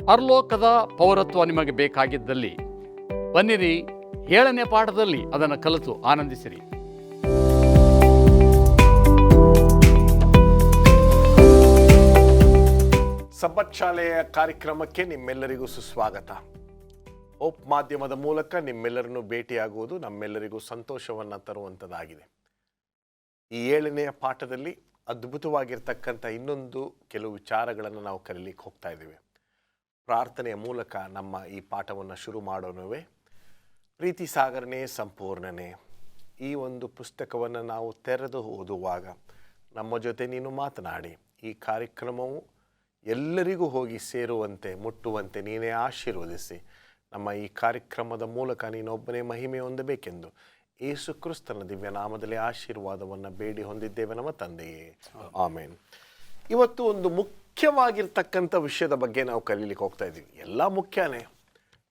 ಪರಲೋಕದ ಪೌರತ್ವ ನಿಮಗೆ ಬೇಕಾಗಿದ್ದಲ್ಲಿ ಬನ್ನಿರಿ, 7ನೇ ಪಾಠದಲ್ಲಿ ಅದನ್ನು ಕಲಿತು ಆನಂದಿಸಿರಿ. ಸಬ್ಬತ್ ಶಾಲೆಯ ಕಾರ್ಯಕ್ರಮಕ್ಕೆ ನಿಮ್ಮೆಲ್ಲರಿಗೂ ಸುಸ್ವಾಗತ. ಹೋಪ್ ಮಾಧ್ಯಮದ ಮೂಲಕ ನಿಮ್ಮೆಲ್ಲರನ್ನು ಭೇಟಿಯಾಗುವುದು ನಮ್ಮೆಲ್ಲರಿಗೂ ಸಂತೋಷವನ್ನು ತರುವಂಥದ್ದಾಗಿದೆ. ಈ 7ನೇ ಪಾಠದಲ್ಲಿ ಅದ್ಭುತವಾಗಿರ್ತಕ್ಕಂಥ ಇನ್ನೊಂದು ಕೆಲವು ವಿಚಾರಗಳನ್ನು ನಾವು ಕಲೀಲಿಕ್ಕೆ ಹೋಗ್ತಾ ಇದ್ದೇವೆ. ಪ್ರಾರ್ಥನೆಯ ಮೂಲಕ ನಮ್ಮ ಈ ಪಾಠವನ್ನು ಶುರು ಮಾಡೋಣವೇ. ಪ್ರೀತಿ ಸಾಗರನೇ ಸಂಪೂರ್ಣನೇ, ಈ ಒಂದು ಪುಸ್ತಕವನ್ನು ನಾವು ತೆರೆದು ಓದುವಾಗ ನಮ್ಮ ಜೊತೆ ನೀನು ಮಾತನಾಡಿ ಈ ಕಾರ್ಯಕ್ರಮವು ಎಲ್ಲರಿಗೂ ಹೋಗಿ ಸೇರುವಂತೆ, ಮುಟ್ಟುವಂತೆ ನೀನೇ ಆಶೀರ್ವದಿಸಿ ನಮ್ಮ ಈ ಕಾರ್ಯಕ್ರಮದ ಮೂಲಕ ನೀನೊಬ್ಬನೇ ಮಹಿಮೆ ಹೊಂದಬೇಕೆಂದು ಯೇಸು ಕ್ರಿಸ್ತನ ದಿವ್ಯ ನಾಮದಲ್ಲಿ ಆಶೀರ್ವಾದವನ್ನು ಬೇಡಿ ಹೊಂದಿದ್ದೇವೆ ನಮ್ಮ ತಂದೆಯೇ, ಆಮೇನ್. ಇವತ್ತು ಒಂದು ಮುಖ್ಯವಾಗಿರ್ತಕ್ಕಂಥ ವಿಷಯದ ಬಗ್ಗೆ ನಾವು ಕಲೀಲಿಕ್ಕೆ ಹೋಗ್ತಾ ಇದ್ದೀವಿ. ಎಲ್ಲ ಮುಖ್ಯನೇ,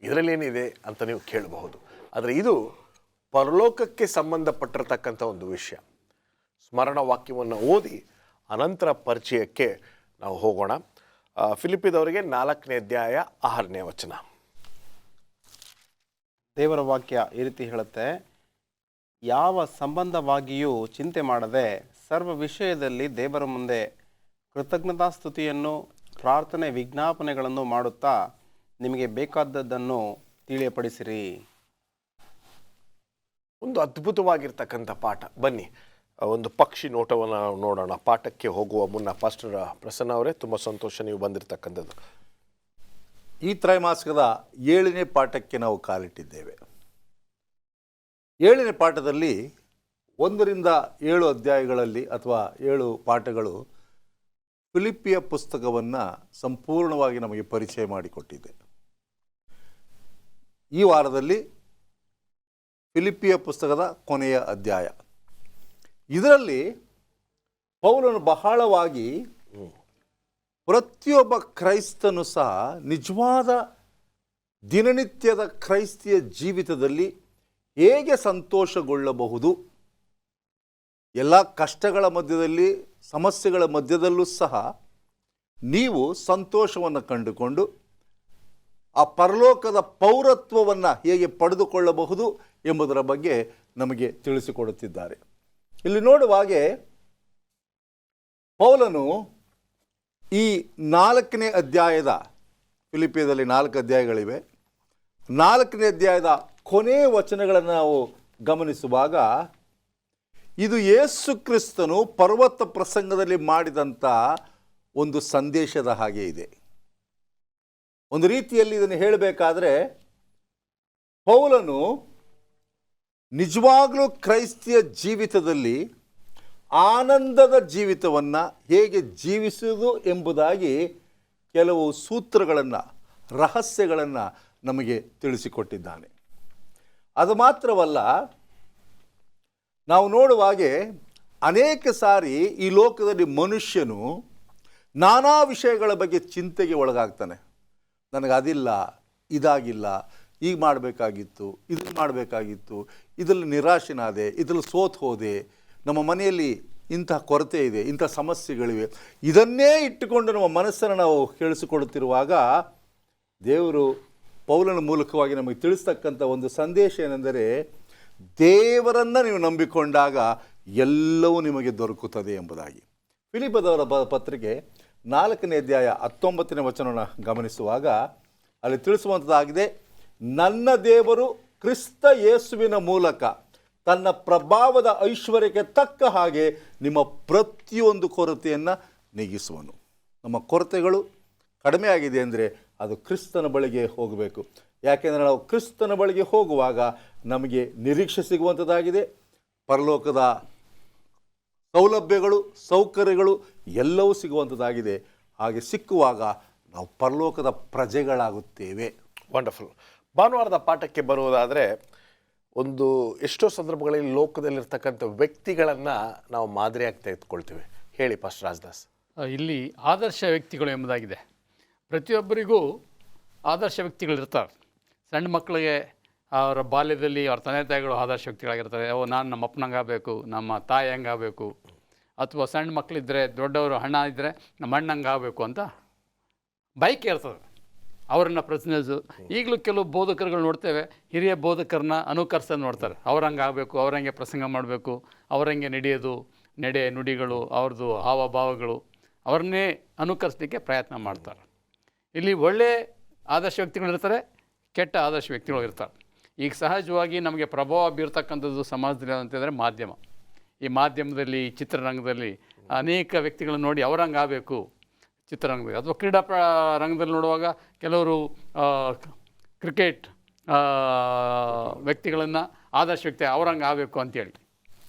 ಇದರಲ್ಲೇನಿದೆ ಅಂತ ನೀವು ಕೇಳಬಹುದು. ಆದರೆ ಇದು ಪರಲೋಕಕ್ಕೆ ಸಂಬಂಧಪಟ್ಟಿರ್ತಕ್ಕಂಥ ಒಂದು ವಿಷಯ. ಸ್ಮರಣ ವಾಕ್ಯವನ್ನು ಓದಿ ಅನಂತರ ಪರಿಚಯಕ್ಕೆ ನಾವು ಹೋಗೋಣ. ಫಿಲಿಪ್ಪಿದವರಿಗೆ 4ನೇ ಅಧ್ಯಾಯ 6ನೇ ವಚನ. ದೇವರ ವಾಕ್ಯ ಈ ರೀತಿ ಹೇಳುತ್ತೆ, ಯಾವ ಸಂಬಂಧವಾಗಿಯೂ ಚಿಂತೆ ಮಾಡದೆ ಸರ್ವ ವಿಷಯದಲ್ಲಿ ದೇವರ ಮುಂದೆ ಕೃತಜ್ಞತಾಸ್ತುತಿಯನ್ನು ಪ್ರಾರ್ಥನೆ ವಿಜ್ಞಾಪನೆಗಳನ್ನು ಮಾಡುತ್ತಾ ನಿಮಗೆ ಬೇಕಾದದ್ದನ್ನು ತಿಳಿಯಪಡಿಸಿರಿ. ಒಂದು ಅದ್ಭುತವಾಗಿರ್ತಕ್ಕಂಥ ಪಾಠ. ಬನ್ನಿ ಒಂದು ಪಕ್ಷಿ ನೋಟವನ್ನು ನೋಡೋಣ. ಪಾಠಕ್ಕೆ ಹೋಗುವ ಮುನ್ನ ಪಾಸ್ಟರ್ ಪ್ರಸನ್ನ ಅವರೇ, ತುಂಬ ಸಂತೋಷ ನೀವು ಬಂದಿರತಕ್ಕಂಥದ್ದು. ಈ ತ್ರೈಮಾಸಿಕದ 7ನೇ ಪಾಠಕ್ಕೆ ನಾವು ಕಾಲಿಟ್ಟಿದ್ದೇವೆ. 7ನೇ ಪಾಠದಲ್ಲಿ 1ರಿಂದ 7 ಅಧ್ಯಾಯಗಳಲ್ಲಿ ಅಥವಾ 7 ಪಾಠಗಳು ಫಿಲಿಪ್ಪಿಯ ಪುಸ್ತಕವನ್ನು ಸಂಪೂರ್ಣವಾಗಿ ನಮಗೆ ಪರಿಚಯ ಮಾಡಿಕೊಟ್ಟಿದೆ. ಈ ವಾರದಲ್ಲಿ ಫಿಲಿಪ್ಪಿಯ ಪುಸ್ತಕದ ಕೊನೆಯ ಅಧ್ಯಾಯ. ಇದರಲ್ಲಿ ಪೌಲನು ಬಹಳವಾಗಿ ಪ್ರತಿಯೊಬ್ಬ ಕ್ರೈಸ್ತನು ಸಹ ನಿಜವಾದ ದಿನನಿತ್ಯದ ಕ್ರೈಸ್ತಿಯ ಜೀವಿತದಲ್ಲಿ ಹೇಗೆ ಸಂತೋಷಗೊಳ್ಳಬಹುದು, ಎಲ್ಲ ಕಷ್ಟಗಳ ಮಧ್ಯದಲ್ಲಿ, ಸಮಸ್ಯೆಗಳ ಮಧ್ಯದಲ್ಲೂ ಸಹ ನೀವು ಸಂತೋಷವನ್ನು ಕಂಡುಕೊಂಡು ಆ ಪರಲೋಕದ ಪೌರತ್ವವನ್ನು ಹೇಗೆ ಪಡೆದುಕೊಳ್ಳಬಹುದು ಎಂಬುದರ ಬಗ್ಗೆ ನಮಗೆ ತಿಳಿಸಿಕೊಡುತ್ತಿದ್ದಾರೆ. ಇಲ್ಲಿ ನೋಡುವ ಹಾಗೆ ಪೌಲನು ಈ 4ನೇ ಅಧ್ಯಾಯದ, ಫಿಲಿಪ್ಪಿಯದಲ್ಲಿ 4 ಅಧ್ಯಾಯಗಳಿವೆ, 4ನೇ ಅಧ್ಯಾಯದ ಕೊನೆಯ ವಚನಗಳನ್ನು ನಾವು ಗಮನಿಸುವಾಗ ಇದು ಯೇಸು ಕ್ರಿಸ್ತನು ಪರ್ವತ ಪ್ರಸಂಗದಲ್ಲಿ ಮಾಡಿದಂಥ ಒಂದು ಸಂದೇಶದ ಹಾಗೆ ಇದೆ. ಒಂದು ರೀತಿಯಲ್ಲಿ ಇದನ್ನು ಹೇಳಬೇಕಾದ್ರೆ ಪೌಲನು ನಿಜವಾಗಲೂ ಕ್ರೈಸ್ತಿಯ ಜೀವಿತದಲ್ಲಿ ಆನಂದದ ಜೀವಿತವನ್ನು ಹೇಗೆ ಜೀವಿಸುವುದು ಎಂಬುದಾಗಿ ಕೆಲವು ಸೂತ್ರಗಳನ್ನು, ರಹಸ್ಯಗಳನ್ನು ನಮಗೆ ತಿಳಿಸಿಕೊಟ್ಟಿದ್ದಾನೆ. ಅದು ಮಾತ್ರವಲ್ಲ, ನಾವು ನೋಡುವಾಗೆ ಅನೇಕ ಸಾರಿ ಈ ಲೋಕದಲ್ಲಿ ಮನುಷ್ಯನು ನಾನಾ ವಿಷಯಗಳ ಬಗ್ಗೆ ಚಿಂತೆಗೆ ಒಳಗಾಗ್ತಾನೆ. ನನಗೆ ಅದಿಲ್ಲ, ಇದಾಗಿಲ್ಲ, ಈಗ ಮಾಡಬೇಕಾಗಿತ್ತು, ಇದನ್ನು ಮಾಡಬೇಕಾಗಿತ್ತು, ಇದರಲ್ಲಿ ನಿರಾಶನಾದೆ, ಇದರಲ್ಲಿ ಸೋತು ಹೋದೆ, ನಮ್ಮ ಮನೆಯಲ್ಲಿ ಇಂಥ ಕೊರತೆ ಇದೆ, ಇಂಥ ಸಮಸ್ಯೆಗಳಿವೆ. ಇದನ್ನೇ ಇಟ್ಟುಕೊಂಡು ನಮ್ಮ ಮನಸ್ಸನ್ನು ನಾವು ಕೇಳಿಸಿಕೊಡುತ್ತಿರುವಾಗ ದೇವರು ಪೌಲನ ಮೂಲಕವಾಗಿ ನಮಗೆ ತಿಳಿಸ್ತಕ್ಕಂಥ ಒಂದು ಸಂದೇಶ ಏನೆಂದರೆ, ದೇವರನ್ನು ನೀವು ನಂಬಿಕೊಂಡಾಗ ಎಲ್ಲವೂ ನಿಮಗೆ ದೊರಕುತ್ತದೆ ಎಂಬುದಾಗಿ. ಫಿಲಿಪ್ಪದವರ ಪತ್ರಿಕೆ 4ನೇ ಅಧ್ಯಾಯ 19ನೇ ವಚನವನ್ನು ಗಮನಿಸುವಾಗ ಅಲ್ಲಿ ತಿಳಿಸುವಂಥದ್ದಾಗಿದೆ, ನನ್ನ ದೇವರು ಕ್ರಿಸ್ತ ಯೇಸುವಿನ ಮೂಲಕ ತನ್ನ ಪ್ರಭಾವದ ಐಶ್ವರ್ಯಕ್ಕೆ ತಕ್ಕ ಹಾಗೆ ನಿಮ್ಮ ಪ್ರತಿಯೊಂದು ಕೊರತೆಯನ್ನು ನೀಗಿಸುವನು. ನಮ್ಮ ಕೊರತೆಗಳು ಕಡಿಮೆ ಆಗಿದೆ ಅಂದರೆ ಅದು ಕ್ರಿಸ್ತನ ಬಳಿಗೆ ಹೋಗಬೇಕು. ಯಾಕೆಂದರೆ ನಾವು ಕ್ರಿಸ್ತನ ಬಳಿಗೆ ಹೋಗುವಾಗ ನಮಗೆ ನಿರೀಕ್ಷೆ ಸಿಗುವಂಥದ್ದಾಗಿದೆ. ಪರಲೋಕದ ಸೌಲಭ್ಯಗಳು, ಸೌಕರ್ಯಗಳು ಎಲ್ಲವೂ ಸಿಗುವಂಥದ್ದಾಗಿದೆ. ಹಾಗೆ ಸಿಕ್ಕುವಾಗ ನಾವು ಪರಲೋಕದ ಪ್ರಜೆಗಳಾಗುತ್ತೇವೆ. ವಂಡರ್ಫುಲ್. ಭಾನುವಾರದ ಪಾಠಕ್ಕೆ ಬರುವುದಾದರೆ, ಒಂದು ಎಷ್ಟೋ ಸಂದರ್ಭಗಳಲ್ಲಿ ಲೋಕದಲ್ಲಿರ್ತಕ್ಕಂಥ ವ್ಯಕ್ತಿಗಳನ್ನು ನಾವು ಮಾದರಿಯಾಗಿ ತೆಗೆದುಕೊಳ್ತೀವಿ. ಹೇಳಿ ಪಾಸ್ಟರ್ ರಾಜದಾಸ್. ಇಲ್ಲಿ ಆದರ್ಶ ವ್ಯಕ್ತಿಗಳು ಎಂಬುದಾಗಿದೆ. ಪ್ರತಿಯೊಬ್ಬರಿಗೂ ಆದರ್ಶ ವ್ಯಕ್ತಿಗಳಿರ್ತಾರೆ. ಸಣ್ಣ ಮಕ್ಕಳಿಗೆ ಅವರ ಬಾಲ್ಯದಲ್ಲಿ ಅವ್ರ ತಂದೆ ತಾಯಿಗಳು ಆದರ್ಶ ವ್ಯಕ್ತಿಗಳಾಗಿರ್ತಾರೆ. ನಾನು ನಮ್ಮ ಅಪ್ಪನಂಗೆ ಆಗಬೇಕು, ನಮ್ಮ ತಾಯಿ ಹಂಗೆ ಆಗಬೇಕು, ಅಥವಾ ಸಣ್ಣ ಮಕ್ಕಳಿದ್ದರೆ, ದೊಡ್ಡವರು ಅಣ್ಣ ಇದ್ದರೆ ನಮ್ಮ ಅಣ್ಣಂಗೆ ಆಗಬೇಕು ಅಂತ ಬೈಕ್ ಇರ್ತದೆ. ಅವರನ್ನು ಪ್ರತಿನಿಧಿಸು. ಈಗಲೂ ಕೆಲವು ಬೋಧಕರುಗಳು ನೋಡ್ತೇವೆ, ಹಿರಿಯ ಬೋಧಕರನ್ನ ಅನುಕರಿಸೋದು ನೋಡ್ತಾರೆ. ಅವ್ರಂಗೆ ಆಗಬೇಕು, ಅವರಂಗೆ ಪ್ರಸಂಗ ಮಾಡಬೇಕು, ಅವರಂಗೆ ನಡೆಯೋದು, ನಡೆ ನುಡಿಗಳು, ಅವ್ರದ್ದು ಹಾವಭಾವಗಳು, ಅವ್ರನ್ನೇ ಅನುಕರಿಸಲಿಕ್ಕೆ ಪ್ರಯತ್ನ ಮಾಡ್ತಾರೆ. ಇಲ್ಲಿ ಒಳ್ಳೆಯ ಆದರ್ಶ ವ್ಯಕ್ತಿಗಳಿರ್ತಾರೆ, ಕೆಟ್ಟ ಆದರ್ಶ ವ್ಯಕ್ತಿಗಳು ಇರ್ತಾರೆ. ಈಗ ಸಹಜವಾಗಿ ನಮಗೆ ಪ್ರಭಾವ ಬೀರ್ತಕ್ಕಂಥದ್ದು ಸಮಾಜದಲ್ಲಿ ಅಂತಂದರೆ ಮಾಧ್ಯಮ. ಈ ಮಾಧ್ಯಮದಲ್ಲಿ, ಚಿತ್ರರಂಗದಲ್ಲಿ ಅನೇಕ ವ್ಯಕ್ತಿಗಳನ್ನು ನೋಡಿ ಅವರಂಗೆ ಆಗಬೇಕು ಚಿತ್ರರಂಗದಲ್ಲಿ, ಅಥವಾ ಕ್ರೀಡಾ ರಂಗದಲ್ಲಿ ನೋಡುವಾಗ ಕೆಲವರು ಕ್ರಿಕೆಟ್ ವ್ಯಕ್ತಿಗಳನ್ನು ಆದರ್ಶ ವ್ಯಕ್ತಿ ಅವರಂಗೆ ಆಗಬೇಕು ಅಂತೇಳಿ.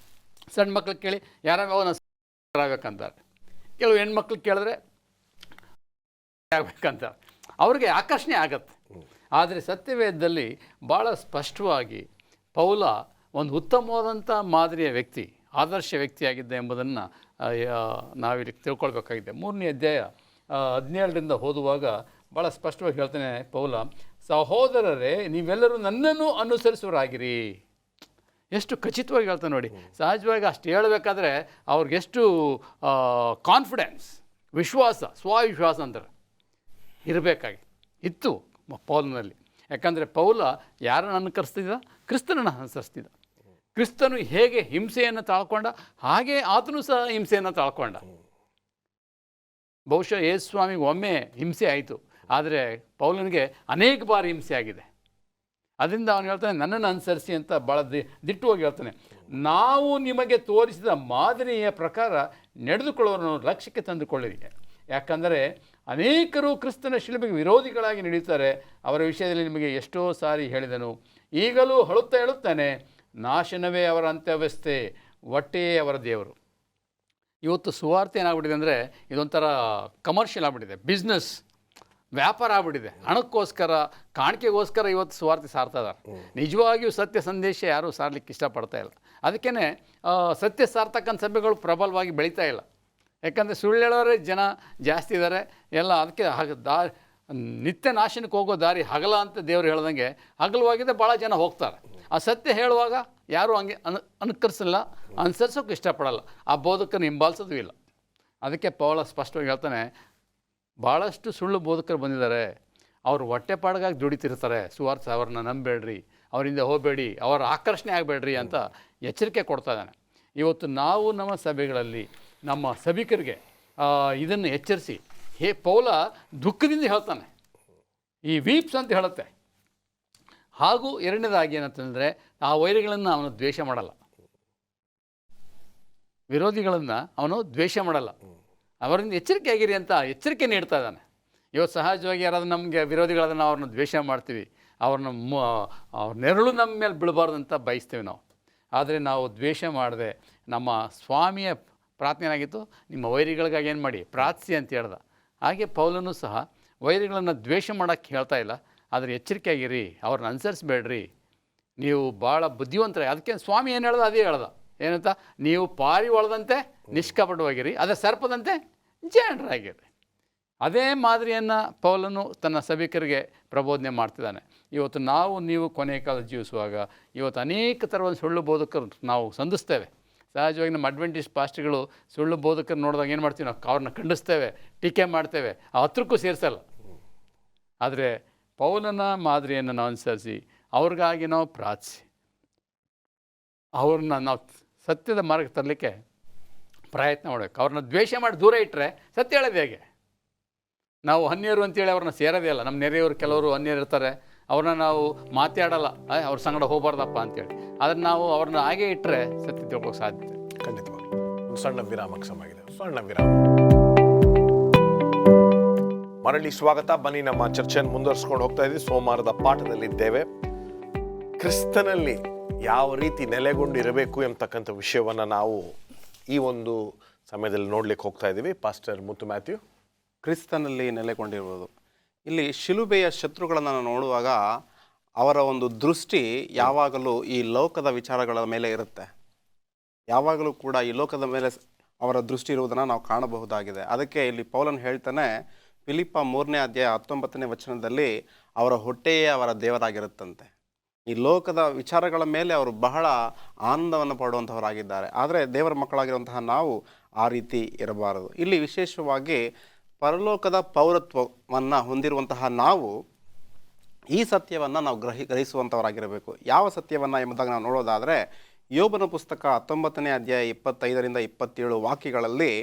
ಸಣ್ಣ ಮಕ್ಳಿಗೆ ಕೇಳಿ ಯಾರಾಗ ಆಗಬೇಕಂತಾರೆ, ಕೆಲವು ಹೆಣ್ಮಕ್ಳು ಕೇಳಿದ್ರೆ ಆಗಬೇಕಂತಾರೆ, ಅವ್ರಿಗೆ ಆಕರ್ಷಣೆ ಆಗತ್ತೆ. ಆದರೆ ಸತ್ಯವೇದದಲ್ಲಿ ಭಾಳ ಸ್ಪಷ್ಟವಾಗಿ ಪೌಲ ಒಂದು ಉತ್ತಮವಾದಂಥ ಮಾದರಿಯ ವ್ಯಕ್ತಿ, ಆದರ್ಶ ವ್ಯಕ್ತಿಯಾಗಿದ್ದ ಎಂಬುದನ್ನು ನಾವಿಲ್ಲಿ ತಿಳ್ಕೊಳ್ಬೇಕಾಗಿದೆ. 3ನೇ ಅಧ್ಯಾಯ 17ರಿಂದ ಓದುವಾಗ ಭಾಳ ಸ್ಪಷ್ಟವಾಗಿ ಹೇಳ್ತಾನೆ ಪೌಲ, ಸಹೋದರರೇ ನೀವೆಲ್ಲರೂ ನನ್ನನ್ನು ಅನುಸರಿಸುವರಾಗಿರಿ. ಎಷ್ಟು ಖಚಿತವಾಗಿ ಹೇಳ್ತಾನೆ ನೋಡಿ. ಸಹಜವಾಗಿ ಅಷ್ಟು ಹೇಳಬೇಕಾದ್ರೆ ಅವ್ರಿಗೆಷ್ಟು ಕಾನ್ಫಿಡೆನ್ಸ್, ವಿಶ್ವಾಸ, ಸ್ವವಿಶ್ವಾಸ ಅಂತಾರೆ ಇರಬೇಕಾಗಿ ಇತ್ತು ಪೌಲನಲ್ಲಿ. ಯಾಕಂದರೆ ಪೌಲ ಯಾರನ್ನು ಅನುಕರಿಸ್ತಿದ್ದ? ಕ್ರಿಸ್ತನನ್ನು ಅನುಸರಿಸ್ತಿದ್ದ. ಕ್ರಿಸ್ತನು ಹೇಗೆ ಹಿಂಸೆಯನ್ನು ತಾಳ್ಕೊಂಡ ಹಾಗೆ ಆತನು ಸಹ ಹಿಂಸೆಯನ್ನು ತಾಳ್ಕೊಂಡ. ಬಹುಶಃ ಯೇಸು ಸ್ವಾಮಿಗೆ ಒಮ್ಮೆ ಹಿಂಸೆ ಆಯಿತು, ಆದರೆ ಪೌಲನಿಗೆ ಅನೇಕ ಬಾರಿ ಹಿಂಸೆ ಆಗಿದೆ. ಅದರಿಂದ ಅವನು ಹೇಳ್ತಾನೆ ನನ್ನನ್ನು ಅನುಸರಿಸಿ ಅಂತ ಭಾಳ ದಿಟ್ಟವಾಗಿ ಹೇಳ್ತಾನೆ. ನಾವು ನಿಮಗೆ ತೋರಿಸಿದ ಮಾದರಿಯ ಪ್ರಕಾರ ನಡೆದುಕೊಳ್ಳೋರನ್ನು ಲಕ್ಷ್ಯಕ್ಕೆ ತಂದುಕೊಳ್ಳಿರಿ. ಯಾಕಂದರೆ ಅನೇಕರು ಕ್ರಿಸ್ತನ ಶಿಲುಬೆಗೆ ವಿರೋಧಿಗಳಾಗಿ ನಡೆಯುತ್ತಾರೆ. ಅವರ ವಿಷಯದಲ್ಲಿ ನಿಮಗೆ ಎಷ್ಟೋ ಸಾರಿ ಹೇಳಿದನು, ಈಗಲೂ ಹೇಳುತ್ತಾನೆ, ನಾಶನವೇ ಅವರ ಅಂತ್ಯವ್ಯವಸ್ಥೆ, ಹೊಟ್ಟೆಯೇ ಅವರ ದೇವರು. ಇವತ್ತು ಸುವಾರ್ತೆ ಏನಾಗ್ಬಿಟ್ಟಿದೆ ಅಂದರೆ ಇದೊಂಥರ ಕಮರ್ಷಿಯಲ್ ಆಗಿಬಿಟ್ಟಿದೆ, ಬಿಸ್ನೆಸ್, ವ್ಯಾಪಾರ ಆಗ್ಬಿಟ್ಟಿದೆ. ಹಣಕ್ಕೋಸ್ಕರ, ಕಾಣಿಕೆಗೋಸ್ಕರ ಇವತ್ತು ಸುವಾರ್ತೆ ಸಾರ್ತಾ ಇದ್ದಾರೆ. ನಿಜವಾಗಿಯೂ ಸತ್ಯ ಸಂದೇಶ ಯಾರೂ ಸಾರಲಿಕ್ಕೆ ಇಷ್ಟಪಡ್ತಾ ಇಲ್ಲ. ಅದಕ್ಕೇ ಸತ್ಯ ಸಾರ್ತಕ್ಕಂಥ ಸಭೆಗಳು ಪ್ರಬಲವಾಗಿ ಬೆಳೀತಾ ಇಲ್ಲ. ಯಾಕಂದರೆ ಸುಳ್ಳು ಹೇಳೋರೇ ಜನ ಜಾಸ್ತಿ ಇದ್ದಾರೆ ಎಲ್ಲ. ಅದಕ್ಕೆ ನಿತ್ಯ ನಾಶನಕ್ಕೆ ಹೋಗೋ ದಾರಿ ಹಗಲ ಅಂತ ದೇವರು ಹೇಳ್ದಂಗೆ ಹಗಲವಾಗಿದೆ, ಭಾಳ ಜನ ಹೋಗ್ತಾರೆ. ಆ ಸತ್ಯ ಹೇಳುವಾಗ ಯಾರೂ ಹಂಗೆ ಅನುಕರಿಸಲ್ಲ, ಅನುಸರಿಸೋಕೆ ಇಷ್ಟಪಡಲ್ಲ, ಆ ಬೋಧಕರನ್ನು ಹಿಂಬಾಲಿಸೋದು ಇಲ್ಲ. ಅದಕ್ಕೆ ಪೌಲ ಸ್ಪಷ್ಟವಾಗಿ ಹೇಳ್ತಾನೆ, ಭಾಳಷ್ಟು ಸುಳ್ಳು ಬೋಧಕರು ಬಂದಿದ್ದಾರೆ, ಅವರು ಹೊಟ್ಟೆಪಾಡಿಗಾಗಿ ದುಡಿತಿರ್ತಾರೆ. ಸುವಾರ್ತೆ ಅವ್ರನ್ನ ನಂಬೇಡ್ರಿ, ಅವರಿಂದ ಹೋಗಬೇಡಿ, ಅವರ ಆಕರ್ಷಣೆ ಆಗಬೇಡ್ರಿ ಅಂತ ಎಚ್ಚರಿಕೆ ಕೊಡ್ತಾ ಇದ್ದಾನೆ. ಇವತ್ತು ನಾವು ನಮ್ಮ ಸಭೆಗಳಲ್ಲಿ ನಮ್ಮ ಸಭಿಕರಿಗೆ ಇದನ್ನು ಎಚ್ಚರಿಸಿ, ಪೌಲ ದುಃಖದಿಂದ ಹೇಳ್ತಾನೆ, ಈ ವೀಪ್ಸ್ ಅಂತ ಹೇಳುತ್ತೆ. ಹಾಗೂ ಎರಡನೇದಾಗಿ ಏನಂತಂದರೆ ಆ ವೈರಿಗಳನ್ನು ಅವನು ದ್ವೇಷ ಮಾಡಲ್ಲ, ವಿರೋಧಿಗಳನ್ನು ಅವನು ದ್ವೇಷ ಮಾಡಲ್ಲ, ಅವರಿಂದ ಎಚ್ಚರಿಕೆ ಆಗಿರಿ ಅಂತ ಎಚ್ಚರಿಕೆ ನೀಡ್ತಾ ಇದ್ದಾನೆ. ಇವತ್ತು ಸಹಜವಾಗಿ ಯಾರಾದ್ರೂ ನಮಗೆ ವಿರೋಧಿಗಳಾದ್ರೆ ನಾವು ಅವ್ರನ್ನ ದ್ವೇಷ ಮಾಡ್ತೀವಿ, ಅವ್ರ ನೆರಳು ನಮ್ಮ ಮೇಲೆ ಬೀಳಬಾರ್ದು ಅಂತ ಬಯಸ್ತೇವೆ ನಾವು. ಆದರೆ ನಾವು ದ್ವೇಷ ಮಾಡದೆ ನಮ್ಮ ಸ್ವಾಮಿಯ ಪ್ರಾರ್ಥನೆ ಏನಾಗಿತ್ತು, ನಿಮ್ಮ ವೈರಿಗಳಿಗಾಗಿ ಏನು ಮಾಡಿ ಪ್ರಾರ್ಥಿಸಿ ಅಂತ ಹೇಳ್ದ. ಹಾಗೆ ಪೌಲನೂ ಸಹ ವೈರಿಗಳನ್ನು ದ್ವೇಷ ಮಾಡೋಕ್ಕೆ ಹೇಳ್ತಾ ಇಲ್ಲ, ಆದರೆ ಎಚ್ಚರಿಕೆ ಆಗಿರಿ, ಅವ್ರನ್ನ ಅನುಸರಿಸಬೇಡ್ರಿ, ನೀವು ಭಾಳ ಬುದ್ಧಿವಂತರೇ. ಅದಕ್ಕೆ ಸ್ವಾಮಿ ಏನು ಹೇಳ್ದ ಅದೇ ಹೇಳ್ದ, ಏನಂತ, ನೀವು ಪಾರಿವಾಳದಂತೆ ನಿಷ್ಕಪಟವಾಗಿರಿ, ಅದೇ ಸರ್ಪದಂತೆ ಜಾಣರಾಗಿರಿ. ಅದೇ ಮಾದರಿಯನ್ನು ಪೌಲನು ತನ್ನ ಸಭಿಕರಿಗೆ ಪ್ರಬೋಧನೆ ಮಾಡ್ತಿದ್ದಾನೆ. ಇವತ್ತು ನೀವು ಕೊನೆಯ ಕಾಲ ಜೀವಿಸುವಾಗ ಇವತ್ತು ಅನೇಕ ಥರದ ಸುಳ್ಳು ಬೋಧಕರು ನಾವು ಸಂಧಿಸ್ತೇವೆ. ಸಹಜವಾಗಿ ನಮ್ಮ ಅಡ್ವೆಂಟಿಸ್ಟ್ ಪಾಸ್ಟ್ಗಳು ಸುಳ್ಳು ಬೋಧಕರು ನೋಡಿದಾಗ ಏನು ಮಾಡ್ತೀವಿ, ನಾವು ಅವ್ರನ್ನ ಖಂಡಿಸ್ತೇವೆ, ಟೀಕೆ ಮಾಡ್ತೇವೆ, ಆ ಹತ್ರಕ್ಕೂ ಸೇರಿಸಲ್ಲ. ಆದರೆ ಪೌಲನ ಮಾದರಿಯನ್ನು ನಾವು ಅನುಸರಿಸಿ ಅವ್ರಿಗಾಗಿ ನಾವು ಪ್ರಾರ್ಥಿಸಿ ಅವ್ರನ್ನ ನಾವು ಸತ್ಯದ ಮಾರ್ಗ ತರಲಿಕ್ಕೆ ಪ್ರಯತ್ನ ಮಾಡಬೇಕು. ಅವ್ರನ್ನ ದ್ವೇಷ ಮಾಡಿ ದೂರ ಇಟ್ಟರೆ ಸತ್ಯ ಹೇಳೋದು ಹೇಗೆ? ನಾವು ಅನ್ಯರು ಅಂತೇಳಿ ಅವ್ರನ್ನ ಸೇರೋದೇ ಇಲ್ಲ. ನಮ್ಮ ನೆರೆಯವರು ಕೆಲವರು ಅನ್ಯರು ಇರ್ತಾರೆ, ಅವ್ರನ್ನ ನಾವು ಮಾತಾಡಲ್ಲ, ಅವ್ರ ಸಂಗಡ ಹೋಗಬಾರ್ದಪ್ಪ ಅಂತೇಳಿ. ಅದನ್ನು ನಾವು ಅವ್ರನ್ನ ಹಾಗೆ ಇಟ್ಟರೆ ಸತ್ಯ ತಿಳ್ಕೋಕ್ಕೆ ಸಾಧ್ಯತೆ. ಖಂಡಿತವಾಗಿ. ಒಂದು ಸಣ್ಣ ವಿರಾಮಕ್ಕೆ ಸಮಾಗಿದೆ, ಸಣ್ಣ ವಿರಾಮ. ಮರಳಿ ಸ್ವಾಗತ. ಬನ್ನಿ, ನಮ್ಮ ಚರ್ಚೆಯನ್ನು ಮುಂದುವರಿಸ್ಕೊಂಡು ಹೋಗ್ತಾ ಇದ್ದೀವಿ. ಸೋಮವಾರದ ಪಾಠದಲ್ಲಿದ್ದೇವೆ. ಕ್ರಿಸ್ತನಲ್ಲಿ ಯಾವ ರೀತಿ ನೆಲೆಗೊಂಡಿರಬೇಕು ಎಂಬತಕ್ಕಂಥ ವಿಷಯವನ್ನು ನಾವು ಈ ಒಂದು ಸಮಯದಲ್ಲಿ ನೋಡ್ಲಿಕ್ಕೆ ಹೋಗ್ತಾ ಇದ್ದೀವಿ. ಪಾಸ್ಟರ್ ಮುತ್ತು ಮ್ಯಾಥ್ಯೂ, ಕ್ರಿಸ್ತನಲ್ಲಿ ನೆಲೆಗೊಂಡಿರುವುದು. ಇಲ್ಲಿ ಶಿಲುಬೆಯ ಶತ್ರುಗಳನ್ನು ನೋಡುವಾಗ ಅವರ ಒಂದು ದೃಷ್ಟಿ ಯಾವಾಗಲೂ ಈ ಲೋಕದ ವಿಚಾರಗಳ ಮೇಲೆ ಇರುತ್ತೆ. ಯಾವಾಗಲೂ ಕೂಡ ಈ ಲೋಕದ ಮೇಲೆ ಅವರ ದೃಷ್ಟಿ ಇರುವುದನ್ನು ನಾವು ಕಾಣಬಹುದಾಗಿದೆ. ಅದಕ್ಕೆ ಇಲ್ಲಿ ಪೌಲನ್ ಹೇಳ್ತಾನೆ, ಫಿಲಿಪ್ಪ 3ನೇ ಅಧ್ಯಾಯ 19ನೇ ವಚನದಲ್ಲಿ ಅವರ ಹೊಟ್ಟೆಯೇ ಅವರ ದೇವರಾಗಿರುತ್ತಂತೆ. ಈ ಲೋಕದ ವಿಚಾರಗಳ ಮೇಲೆ ಅವರು ಬಹಳ ಆನಂದವನ್ನು ಪಡುವಂಥವರಾಗಿದ್ದಾರೆ. ಆದರೆ ದೇವರ ಮಕ್ಕಳಾಗಿರುವಂತಹ ನಾವು ಆ ರೀತಿ ಇರಬಾರದು. ಇಲ್ಲಿ ವಿಶೇಷವಾಗಿ ಪರಲೋಕದ ಪೌರತ್ವವನ್ನು ಹೊಂದಿರುವಂತಹ ನಾವು ಈ ಸತ್ಯವನ್ನು ನಾವು ಗ್ರಹಿಸುವಂಥವರಾಗಿರಬೇಕು. ಯಾವ ಸತ್ಯವನ್ನು ಎಂಬುದಾಗಿ ನಾವು ನೋಡೋದಾದರೆ, ಯೋಬನ ಪುಸ್ತಕ 19ನೇ ಅಧ್ಯಾಯ 25ರಿಂದ 27 ವಾಕ್ಯಗಳಲ್ಲಿ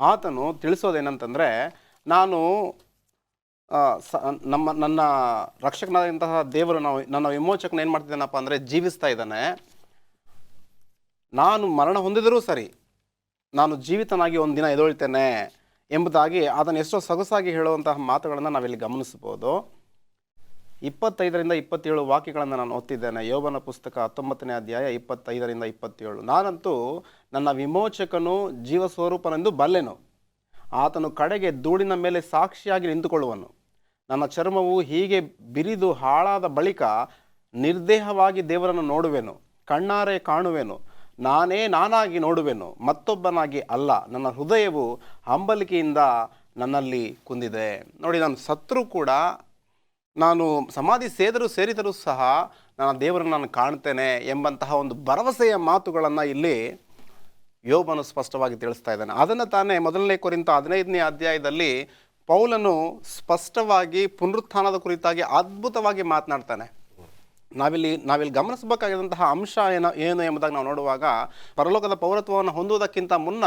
ಆತನು ತಿಳಿಸೋದೇನಂತಂದರೆ, ನಾನು ನನ್ನ ರಕ್ಷಕನಾದಂತಹ ದೇವರು, ನನ್ನ ವಿಮೋಚಕನ ಏನು ಮಾಡ್ತಿದ್ದಾನಪ್ಪ ಅಂದರೆ ಜೀವಿಸ್ತಾ ಇದ್ದಾನೆ. ನಾನು ಮರಣ ಹೊಂದಿದರೂ ಸರಿ, ನಾನು ಜೀವಿತನಾಗಿ ಒಂದು ದಿನ ಎದ್ದೇಳ್ತೇನೆ ಎಂಬುದಾಗಿ ಆತನು ಎಷ್ಟೋ ಸೊಗಸಾಗಿ ಹೇಳುವಂತಹ ಮಾತುಗಳನ್ನು ನಾವಿಲ್ಲಿ ಗಮನಿಸ್ಬೋದು. 25ರಿಂದ 27 ವಾಕ್ಯಗಳನ್ನು ನಾನು ಓದ್ತಿದ್ದೇನೆ. ಯೋಬನ ಪುಸ್ತಕ 19ನೇ ಅಧ್ಯಾಯ 25ರಿಂದ 27. ನಾನಂತೂ ನನ್ನ ವಿಮೋಚಕನು ಜೀವಸ್ವರೂಪನೆಂದು ಬಲ್ಲೆನು. ಆತನು ಕಡೆಗೆ ಧೂಳಿನ ಮೇಲೆ ಸಾಕ್ಷಿಯಾಗಿ ನಿಂತುಕೊಳ್ಳುವನು. ನನ್ನ ಚರ್ಮವು ಹೀಗೆ ಬಿರಿದು ಹಾಳಾದ ಬಳಿಕ ನಿರ್ದೇಹವಾಗಿ ದೇವರನ್ನು ನೋಡುವೆನು, ಕಣ್ಣಾರೆ ಕಾಣುವೆನು. ನಾನೇ ನಾನಾಗಿ ನೋಡುವೆನು, ಮತ್ತೊಬ್ಬನಾಗಿ ಅಲ್ಲ. ನನ್ನ ಹೃದಯವು ಹಂಬಲಿಕೆಯಿಂದ ನನ್ನಲ್ಲಿ ಕುಂದಿದೆ. ನೋಡಿ, ನಾನು ಸತ್ರು ಕೂಡ, ನಾನು ಸಮಾಧಿ ಸೇರಿದರೂ ಸಹ ನನ್ನ ದೇವರನ್ನು ನಾನು ಕಾಣ್ತೇನೆ ಎಂಬಂತಹ ಒಂದು ಭರವಸೆಯ ಮಾತುಗಳನ್ನು ಇಲ್ಲಿ ಯೋಬನು ಸ್ಪಷ್ಟವಾಗಿ ತಿಳಿಸ್ತಾ ಇದ್ದಾನೆ. ಅದನ್ನು ತಾನೇ 1 ಕೊರಿಂಥ 15ನೇ ಅಧ್ಯಾಯದಲ್ಲಿ ಪೌಲನು ಸ್ಪಷ್ಟವಾಗಿ ಪುನರುತ್ಥಾನದ ಕುರಿತಾಗಿ ಅದ್ಭುತವಾಗಿ ಮಾತನಾಡ್ತಾನೆ. ನಾವಿಲ್ಲಿ ಗಮನಿಸಬೇಕಾಗಿರುವಂತಹ ಅಂಶ ಏನು ಎಂಬುದಾಗಿ ನಾವು ನೋಡುವಾಗ, ಪರಲೋಕದ ಪೌರತ್ವವನ್ನು ಹೊಂದುವುದಕ್ಕಿಂತ ಮುನ್ನ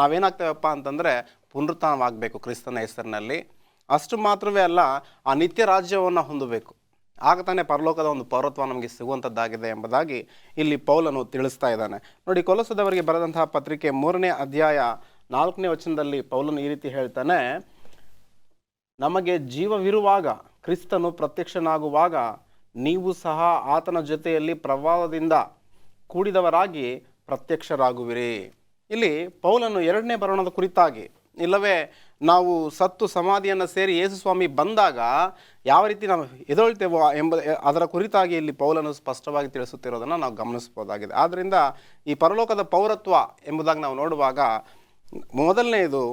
ನಾವೇನಾಗ್ತೇವಪ್ಪ ಅಂತಂದರೆ ಪುನರುತ್ಥಾನವಾಗಬೇಕು ಕ್ರಿಸ್ತನ ಹೆಸರಿನಲ್ಲಿ. ಅಷ್ಟು ಮಾತ್ರವೇ ಅಲ್ಲ, ಆ ನಿತ್ಯ ರಾಜ್ಯವನ್ನು ಹೊಂದಬೇಕು. ಆಗ ತಾನೇ ಪರಲೋಕದ ಒಂದು ಪೌರತ್ವ ನಮಗೆ ಸಿಗುವಂಥದ್ದಾಗಿದೆ ಎಂಬುದಾಗಿ ಇಲ್ಲಿ ಪೌಲನು ತಿಳಿಸ್ತಾ ಇದ್ದಾನೆ. ನೋಡಿ, ಕೊಲೊಸದವರಿಗೆ ಬರೆದಂತಹ ಪತ್ರಿಕೆ 3ನೇ ಅಧ್ಯಾಯ 4ನೇ ವಚನದಲ್ಲಿ ಪೌಲನು ಈ ರೀತಿ ಹೇಳ್ತಾನೆ, ನಮಗೆ ಜೀವವಿರುವಾಗ ಕ್ರಿಸ್ತನು ಪ್ರತ್ಯಕ್ಷನಾಗುವಾಗ ನೀವು ಸಹ ಆತನ ಜೊತೆಯಲ್ಲಿ ಪ್ರವಾಹದಿಂದ ಕೂಡಿದವರಾಗಿ ಪ್ರತ್ಯಕ್ಷರಾಗುವಿರಿ. ಇಲ್ಲಿ ಪೌಲನು 2ನೇ ಬರೋಣದ ಕುರಿತಾಗಿ, ಇಲ್ಲವೇ ನಾವು ಸತ್ತು ಸಮಾಧಿಯನ್ನು ಸೇರಿ ಯೇಸು ಸ್ವಾಮಿ ಬಂದಾಗ ಯಾವ ರೀತಿ ನಾವು ಎದ್ದೇಳ್ತೇವೋ ಅದರ ಕುರಿತಾಗಿ ಇಲ್ಲಿ ಪೌಲನು ಸ್ಪಷ್ಟವಾಗಿ ತಿಳಿಸುತ್ತಿರೋದನ್ನು ನಾವು ಗಮನಿಸ್ಬೋದಾಗಿದೆ. ಆದ್ದರಿಂದ ಈ ಪರಲೋಕದ ಪೌರತ್ವ ಎಂಬುದಾಗಿ ನಾವು ನೋಡುವಾಗ, ಮೊದಲನೆಯದು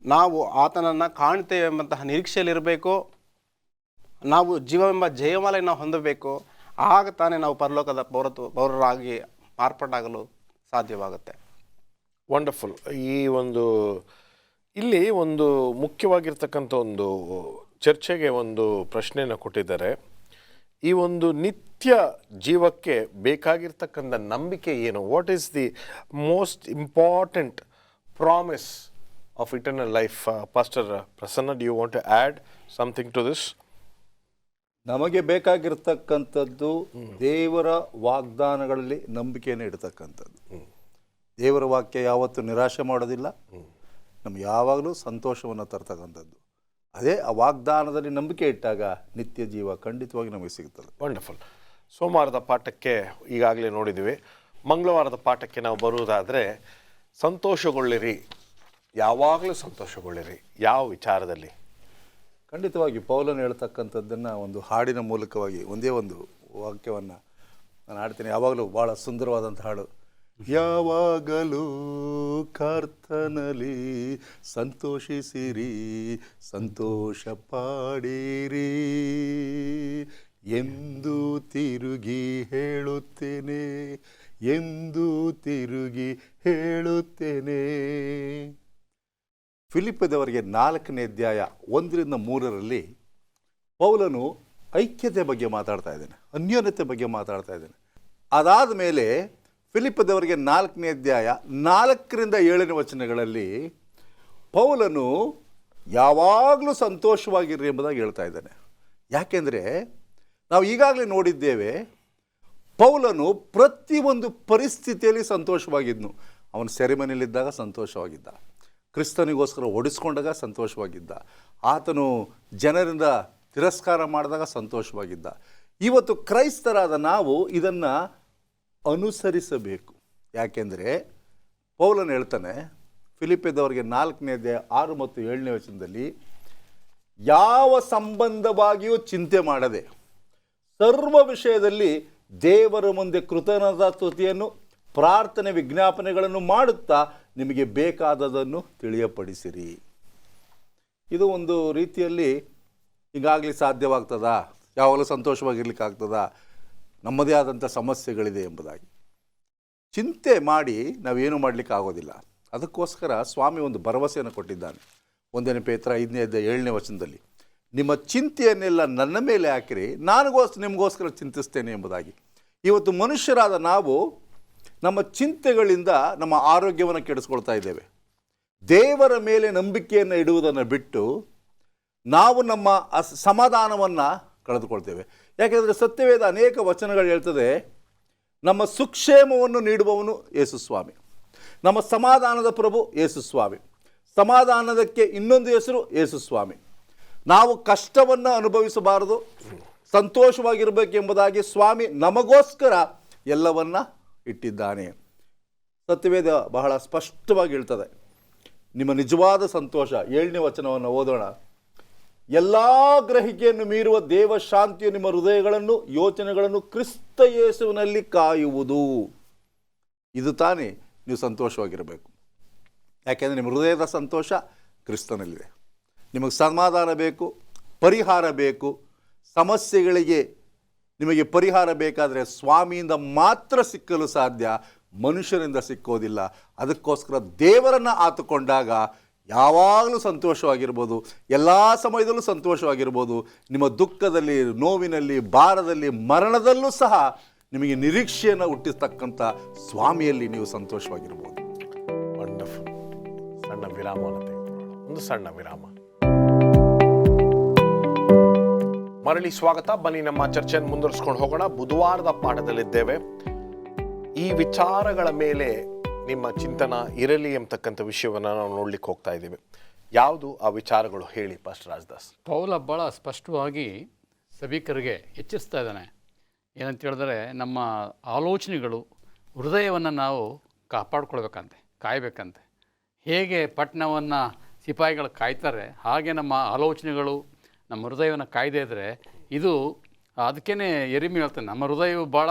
ನಾವು ಆತನನ್ನು ಕಾಣ್ತೇವೆ ಎಂಬಂತಹ ನಿರೀಕ್ಷೆಯಲ್ಲಿರಬೇಕು. ನಾವು ಜೀವವೆಂಬ ಜಯಮಾಲೆಯನ್ನು ಹೊಂದಬೇಕು. ಆಗ ತಾನೇ ನಾವು ಪರಲೋಕದ ಪೌರರಾಗಿ ಮಾರ್ಪಾಟಾಗಲು ಸಾಧ್ಯವಾಗುತ್ತೆ. ವಂಡರ್ಫುಲ್. ಇಲ್ಲಿ ಒಂದು ಮುಖ್ಯವಾಗಿರ್ತಕ್ಕಂಥ ಒಂದು ಚರ್ಚೆಗೆ ಒಂದು ಪ್ರಶ್ನೆಯನ್ನು ಕೊಟ್ಟಿದ್ದಾರೆ. ಈ ಒಂದು ನಿತ್ಯ ಜೀವಕ್ಕೆ ಬೇಕಾಗಿರ್ತಕ್ಕಂಥ ನಂಬಿಕೆ ಏನು? What is the most important promise of eternal life? Pastor Prasanna, do you want to add something to this? ನಮಗೆ ಬೇಕಾಗಿರ್ತಕ್ಕಂಥದ್ದು ದೇವರ ವಾಗ್ದಾನಗಳಲ್ಲಿ ನಂಬಿಕೆಯನ್ನು ಇಡ್ತಕ್ಕಂಥದ್ದು. ದೇವರ ವಾಕ್ಯ ಯಾವತ್ತೂ ನಿರಾಶೆ ಮಾಡೋದಿಲ್ಲ, ನಮ್ಗೆ ಯಾವಾಗಲೂ ಸಂತೋಷವನ್ನು ತರ್ತಕ್ಕಂಥದ್ದು. ಅದೇ ಆ ವಾಗ್ದಾನದಲ್ಲಿ ನಂಬಿಕೆ ಇಟ್ಟಾಗ ನಿತ್ಯ ಜೀವ ಖಂಡಿತವಾಗಿ ನಮಗೆ ಸಿಗ್ತದೆ. ವಂಡರ್ಫುಲ್. ಸೋಮವಾರದ ಪಾಠಕ್ಕೆ ಈಗಾಗಲೇ ನೋಡಿದ್ದೀವಿ. ಮಂಗಳವಾರದ ಪಾಠಕ್ಕೆ ನಾವು ಬರುವುದಾದರೆ, ಸಂತೋಷಗೊಳ್ಳಿರಿ, ಯಾವಾಗಲೂ ಸಂತೋಷಗೊಳ್ಳಿರಿ. ಯಾವ ವಿಚಾರದಲ್ಲಿ? ಖಂಡಿತವಾಗಿ ಪೌಲನು ಹೇಳ್ತಕ್ಕಂಥದ್ದನ್ನು ಒಂದು ಹಾಡಿನ ಮೂಲಕವಾಗಿ ಒಂದೇ ಒಂದು ವಾಕ್ಯವನ್ನು ನಾನು ಹಾಡ್ತೀನಿ. ಯಾವಾಗಲೂ ಭಾಳ ಸುಂದರವಾದಂಥ ಹಾಡು. ಯಾವಾಗಲೂ ಕರ್ತನಲ್ಲಿ ಸಂತೋಷಿಸಿರಿ, ಸಂತೋಷ ಪಾಡಿರಿ ಎಂದು ತಿರುಗಿ ಹೇಳುತ್ತೇನೆ, ಎಂದು ತಿರುಗಿ ಹೇಳುತ್ತೇನೆ. ಫಿಲಿಪ್ಪದವರಿಗೆ 4ನೇ ಅಧ್ಯಾಯ 1-3 ಪೌಲನು ಐಕ್ಯತೆ ಬಗ್ಗೆ ಮಾತಾಡ್ತಾ ಇದ್ದಾನೆ, ಅನ್ಯೋನ್ಯತೆ ಬಗ್ಗೆ ಮಾತಾಡ್ತಾ ಇದ್ದಾನೆ. ಅದಾದ ಮೇಲೆ ಫಿಲಿಪ್ಪದವರಿಗೆ 4ನೇ ಅಧ್ಯಾಯ 4-7 ವಚನಗಳಲ್ಲಿ ಪೌಲನು ಯಾವಾಗಲೂ ಸಂತೋಷವಾಗಿರ್ರಿ ಎಂಬುದಾಗಿ ಹೇಳ್ತಾ ಇದ್ದಾನೆ. ಯಾಕೆಂದರೆ ನಾವು ಈಗಾಗಲೇ ನೋಡಿದ್ದೇವೆ, ಪೌಲನು ಪ್ರತಿಯೊಂದು ಪರಿಸ್ಥಿತಿಯಲ್ಲಿ ಸಂತೋಷವಾಗಿದ್ದನು. ಅವನು ಸೆರೆಮನೆಯಲ್ಲಿದ್ದಾಗ ಸಂತೋಷವಾಗಿದ್ದ, ಕ್ರಿಸ್ತನಿಗೋಸ್ಕರ ಒಡಿಸ್ಕೊಂಡಾಗ ಸಂತೋಷವಾಗಿದ್ದ, ಆತನು ಜನರಿಂದ ತಿರಸ್ಕಾರ ಮಾಡಿದಾಗ ಸಂತೋಷವಾಗಿದ್ದ. ಇವತ್ತು ಕ್ರೈಸ್ತರಾದ ನಾವು ಇದನ್ನು ಅನುಸರಿಸಬೇಕು. ಯಾಕೆಂದರೆ ಪೌಲನು ಹೇಳ್ತಾನೆ ಫಿಲಿಪ್ಪದವರಿಗೆ 4ನೇ ಅಧ್ಯಾಯ 6 ಮತ್ತು 7ನೇ ವಚನದಲ್ಲಿ, ಯಾವ ಸಂಬಂಧವಾಗಿಯೂ ಚಿಂತೆ ಮಾಡದೆ ಸರ್ವ ವಿಷಯದಲ್ಲಿ ದೇವರ ಮುಂದೆ ಕೃತಜ್ಞತಾಸ್ತುತಿಯನ್ನು ಪ್ರಾರ್ಥನೆ ವಿಜ್ಞಾಪನೆಗಳನ್ನು ಮಾಡುತ್ತಾ ನಿಮಗೆ ಬೇಕಾದದನ್ನು ತಿಳಿಯಪಡಿಸಿರಿ. ಇದು ಒಂದು ರೀತಿಯಲ್ಲಿ ಈಗಾಗಲೇ ಸಾಧ್ಯವಾಗ್ತದಾ? ಯಾವಾಗಲೂ ಸಂತೋಷವಾಗಿರ್ಲಿಕ್ಕಾಗ್ತದಾ? ನಮ್ಮದೇ ಆದಂಥ ಸಮಸ್ಯೆಗಳಿದೆ ಎಂಬುದಾಗಿ ಚಿಂತೆ ಮಾಡಿ ನಾವೇನು ಮಾಡಲಿಕ್ಕೆ ಆಗೋದಿಲ್ಲ. ಅದಕ್ಕೋಸ್ಕರ ಸ್ವಾಮಿ ಒಂದು ಭರವಸೆಯನ್ನು ಕೊಟ್ಟಿದ್ದಾನೆ. 1 ಪೇತ್ರ 5ನೇ ಅಧ್ಯಾಯ 7ನೇ ವಚನದಲ್ಲಿ, ನಿಮ್ಮ ಚಿಂತೆಯನ್ನೆಲ್ಲ ನನ್ನ ಮೇಲೆ ಹಾಕಿರಿ, ನಿಮಗೋಸ್ಕರ ಚಿಂತಿಸ್ತೇನೆ ಎಂಬುದಾಗಿ. ಇವತ್ತು ಮನುಷ್ಯರಾದ ನಾವು ನಮ್ಮ ಚಿಂತೆಗಳಿಂದ ನಮ್ಮ ಆರೋಗ್ಯವನ್ನು ಕೆಡಿಸ್ಕೊಳ್ತಾ ಇದ್ದೇವೆ. ದೇವರ ಮೇಲೆ ನಂಬಿಕೆಯನ್ನು ಇಡುವುದನ್ನು ಬಿಟ್ಟು ನಾವು ನಮ್ಮ ಸಮಾಧಾನವನ್ನು ಕಳೆದುಕೊಳ್ತೇವೆ. ಯಾಕೆಂದರೆ ಸತ್ಯವೇದ ಅನೇಕ ವಚನಗಳು ಹೇಳ್ತದೆ, ನಮ್ಮ ಸುಕ್ಷೇಮವನ್ನು ನೀಡುವವನು ಯೇಸು ಸ್ವಾಮಿ, ನಮ್ಮ ಸಮಾಧಾನದ ಪ್ರಭು ಯೇಸು ಸ್ವಾಮಿ, ಸಮಾಧಾನದಕ್ಕೆ ಇನ್ನೊಂದು ಹೆಸರು ಯೇಸು ಸ್ವಾಮಿ. ನಾವು ಕಷ್ಟವನ್ನು ಅನುಭವಿಸಬಾರದು, ಸಂತೋಷವಾಗಿರಬೇಕೆಂಬುದಾಗಿ ಸ್ವಾಮಿ ನಮಗೋಸ್ಕರ ಎಲ್ಲವನ್ನ ಇಟ್ಟಿದ್ದಾನೆ. ಸತ್ಯವೇದ ಬಹಳ ಸ್ಪಷ್ಟವಾಗಿ ಹೇಳ್ತದೆ. ನಿಮ್ಮ ನಿಜವಾದ ಸಂತೋಷ 7ನೇ ವಚನವನ್ನು ಓದೋಣ. ಎಲ್ಲ ಗ್ರಹಿಕೆಯನ್ನು ಮೀರುವ ದೇವ ಶಾಂತಿಯು ನಿಮ್ಮ ಹೃದಯಗಳನ್ನು ಯೋಚನೆಗಳನ್ನು ಕ್ರಿಸ್ತ ಯೇಸುವಿನಲ್ಲಿ ಕಾಯುವುದು. ಇದು ತಾನೇ ನೀವು ಸಂತೋಷವಾಗಿರಬೇಕು. ಯಾಕೆಂದರೆ ನಿಮ್ಮ ಹೃದಯದ ಸಂತೋಷ ಕ್ರಿಸ್ತನಲ್ಲಿದೆ. ನಿಮಗೆ ಸಮಾಧಾನ ಬೇಕು, ಪರಿಹಾರ ಬೇಕು. ಸಮಸ್ಯೆಗಳಿಗೆ ನಿಮಗೆ ಪರಿಹಾರ ಬೇಕಾದರೆ ಸ್ವಾಮಿಯಿಂದ ಮಾತ್ರ ಸಿಕ್ಕಲು ಸಾಧ್ಯ, ಮನುಷ್ಯರಿಂದ ಸಿಕ್ಕೋದಿಲ್ಲ. ಅದಕ್ಕೋಸ್ಕರ ದೇವರನ್ನು ಆತುಕೊಂಡಾಗ ಯಾವಾಗಲೂ ಸಂತೋಷವಾಗಿರ್ಬೋದು, ಎಲ್ಲ ಸಮಯದಲ್ಲೂ ಸಂತೋಷವಾಗಿರ್ಬೋದು. ನಿಮ್ಮ ದುಃಖದಲ್ಲಿ, ನೋವಿನಲ್ಲಿ, ಭಾರದಲ್ಲಿ, ಮರಣದಲ್ಲೂ ಸಹ ನಿಮಗೆ ನಿರೀಕ್ಷೆಯನ್ನು ಹುಟ್ಟಿಸ್ತಕ್ಕಂಥ ಸ್ವಾಮಿಯಲ್ಲಿ ನೀವು ಸಂತೋಷವಾಗಿರ್ಬೋದು. ವಂಡರ್ಫುಲ್. ಸಣ್ಣ ವಿರಾಮವನ್ನು ತೆಗೆದುಕೊಳ್ಳೋಣ, ಒಂದು ಸಣ್ಣ ವಿರಾಮ. ಮರಳಿ ಸ್ವಾಗತ. ಬನ್ನಿ ನಮ್ಮ ಚರ್ಚೆಯನ್ನು ಮುಂದುವರಿಸ್ಕೊಂಡು ಹೋಗೋಣ. ಬುಧವಾರದ ಪಾಠದಲ್ಲಿದ್ದೇವೆ. ಈ ವಿಚಾರಗಳ ಮೇಲೆ ನಿಮ್ಮ ಚಿಂತನ ಇರಲಿ ಎಂಬತಕ್ಕಂಥ ವಿಷಯವನ್ನು ನಾವು ನೋಡ್ಲಿಕ್ಕೆ ಹೋಗ್ತಾ ಇದ್ದೀವಿ. ಯಾವುದು ಆ ವಿಚಾರಗಳು ಹೇಳಿ ಪಾಸ್ಟರ್ ರಾಜದಾಸ್. ಪೌಲ ಭಾಳ ಸ್ಪಷ್ಟವಾಗಿ ಸಭಿಕರಿಗೆ ಎಚ್ಚರಿಸ್ತಾ ಇದ್ದಾನೆ. ಏನಂತ ಹೇಳಿದ್ರೆ, ನಮ್ಮ ಆಲೋಚನೆಗಳು, ಹೃದಯವನ್ನು ನಾವು ಕಾಪಾಡ್ಕೊಳ್ಬೇಕಂತೆ, ಕಾಯಬೇಕಂತೆ. ಹೇಗೆ ಪಟ್ಟಣವನ್ನು ಸಿಪಾಯಿಗಳು ಕಾಯ್ತಾರೆ, ಹಾಗೆ ನಮ್ಮ ಆಲೋಚನೆಗಳು, ನಮ್ಮ ಹೃದಯವನ್ನು ಕಾಯ್ದೇ ಇದ್ದರೆ ಇದು ಅದಕ್ಕೇ ಎರಿಮೆ ಹೇಳ್ತಾನೆ, ನಮ್ಮ ಹೃದಯವು ಭಾಳ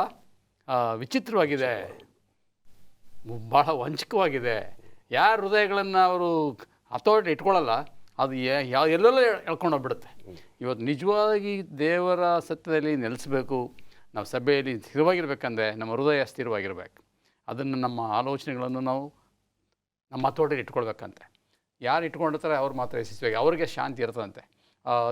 ವಿಚಿತ್ರವಾಗಿದೆ, ಭಾಳ ವಂಚಕವಾಗಿದೆ. ಯಾರ ಹೃದಯಗಳನ್ನು ಅವರು ಅಥಾರಿಟಿ ಇಟ್ಕೊಳ್ಳಲ್ಲ, ಅದು ಎಲ್ಲೆಲ್ಲೋ ಎಳ್ಕೊಂಡೋಗ್ಬಿಡುತ್ತೆ. ಇವತ್ತು ನಿಜವಾಗಿ ದೇವರ ಸತ್ಯದಲ್ಲಿ ನೆಲೆಸಬೇಕು. ನಾವು ಸಭೆಯಲ್ಲಿ ಸ್ಥಿರವಾಗಿರ್ಬೇಕಂದ್ರೆ ನಮ್ಮ ಹೃದಯ ಸ್ಥಿರವಾಗಿರ್ಬೇಕು. ಅದನ್ನು ನಮ್ಮ ಆಲೋಚನೆಗಳನ್ನು ನಾವು ನಮ್ಮ ಹತೋಟಿಗೆ ಇಟ್ಕೊಳ್ಬೇಕಂತೆ. ಯಾರು ಇಟ್ಕೊಂಡಿರ್ತಾರೆ ಅವ್ರು ಮಾತ್ರ ಯಶಸ್ವಿಯಾಗಿ, ಅವ್ರಿಗೆ ಶಾಂತಿ ಇರ್ತದಂತೆ.